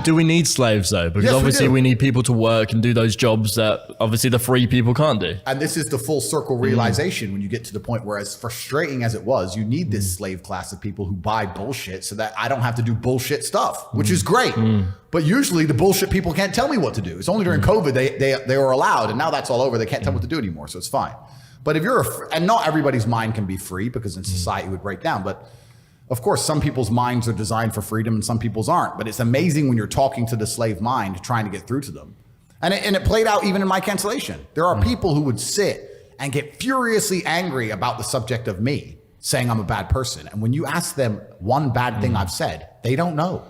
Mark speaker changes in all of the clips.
Speaker 1: Do we need slaves though? Because
Speaker 2: Yes,
Speaker 1: obviously
Speaker 2: we do.
Speaker 1: we need people to work and do those jobs that obviously the free people can't do.
Speaker 2: And this is the full circle realization when you get to the point where, as frustrating as it was, you need this slave class of people who buy bullshit so that I don't have to do bullshit stuff, which is great. But usually the bullshit people can't tell me what to do. It's only during COVID they were allowed, and now that's all over. They can't tell what to do anymore, so it's fine. But if you're and not everybody's mind can be free, because in society it would break down. But of course, some people's minds are designed for freedom and some people's aren't. But it's amazing when you're talking to the slave mind, trying to get through to them. And it played out even in my cancellation. There are people who would sit and get furiously angry about the subject of me saying I'm a bad person. And when you ask them one bad thing I've said, they don't know.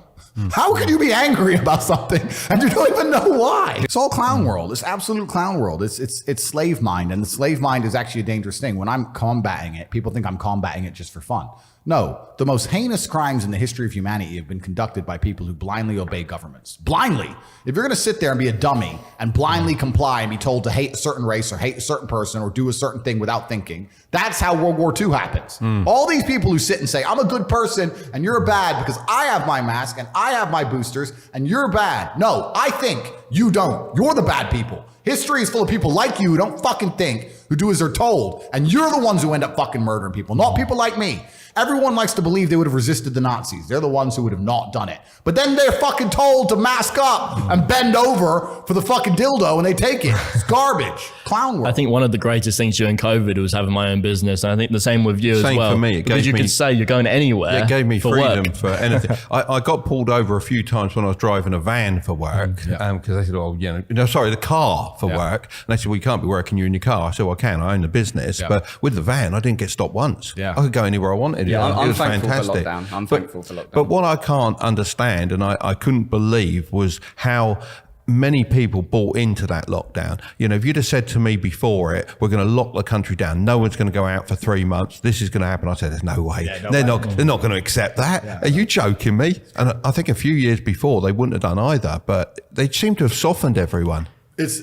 Speaker 2: How could you be angry about something and you don't even know why? It's all clown world. It's absolute clown world. It's slave mind, and the slave mind is actually a dangerous thing. When I'm combating it, people think I'm combating it just for fun. No, the most heinous crimes in the history of humanity have been conducted by people who blindly obey governments. Blindly. If you're going to sit there and be a dummy and blindly comply and be told to hate a certain race or hate a certain person or do a certain thing without thinking, that's how World War II happens. All these people who sit and say, I'm a good person and you're bad because I have my mask and I have my boosters and you're bad. No, I think, you don't. You're the bad people. History is full of people like you who don't fucking think, who do as they're told. And you're the ones who end up fucking murdering people, not people like me. Everyone likes to believe they would have resisted the Nazis. They're the ones who would have not done it. But then they're fucking told to mask up and bend over for the fucking dildo and they take it. It's garbage. Clown world.
Speaker 1: I think one of the greatest things during COVID was having my own business. And I think the same with you as well.
Speaker 3: Same for me.
Speaker 1: Because you could say you're going anywhere.
Speaker 3: It gave me
Speaker 1: for
Speaker 3: freedom
Speaker 1: work.
Speaker 3: for anything. I got pulled over a few times when I was driving a van for work because they said, "Oh, the car for work." And they said, "Well, you can't be working. You're in your car." I said, "Well, I can. I own the business." But with the van, I didn't get stopped once. I could go anywhere I wanted.
Speaker 4: Yeah,
Speaker 3: it
Speaker 4: I'm
Speaker 3: was
Speaker 4: thankful
Speaker 3: fantastic.
Speaker 4: for lockdown. I'm thankful for lockdown.
Speaker 3: But what I can't understand, and I couldn't believe, was how many people bought into that lockdown. If you'd have said to me before it, we're going to lock the country down, no one's going to go out for 3 months, this is going to happen, I said, there's no way. They're not going to accept that. Are you joking me? And I think a few years before they wouldn't have done either, but they seem to have softened everyone.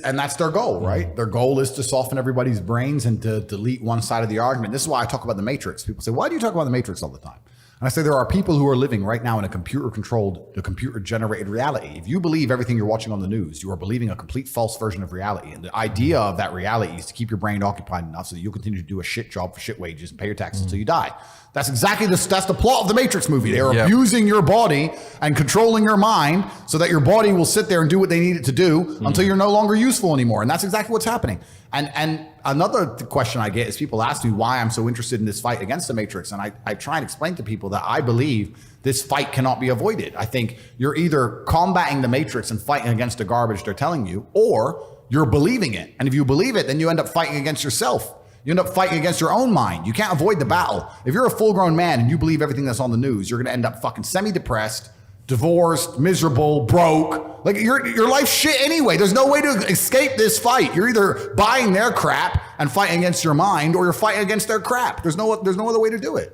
Speaker 2: And that's their goal, right? Their goal is to soften everybody's brains and to delete one side of the argument. This is why I talk about the Matrix. People say, why do you talk about the Matrix all the time? And I say there are people who are living right now in a computer-generated reality. If you believe everything you're watching on the news, you are believing a complete false version of reality. And the idea of that reality is to keep your brain occupied enough so that you'll continue to do a shit job for shit wages and pay your taxes until you die. That's exactly that's the plot of the Matrix movie. They're abusing your body and controlling your mind so that your body will sit there and do what they need it to do until you're no longer useful anymore. And that's exactly what's happening. And another question I get is people ask me why I'm so interested in this fight against the Matrix. And I try and explain to people that I believe this fight cannot be avoided. I think you're either combating the Matrix and fighting against the garbage they're telling you, or you're believing it. And if you believe it, then you end up fighting against yourself. You end up fighting against your own mind. You can't avoid the battle. If you're a full-grown man and you believe everything that's on the news, you're going to end up fucking semi-depressed, divorced, miserable, broke. Like your life's shit anyway. There's no way to escape this fight. You're either buying their crap and fighting against your mind, or you're fighting against their crap. There's no other way to do it.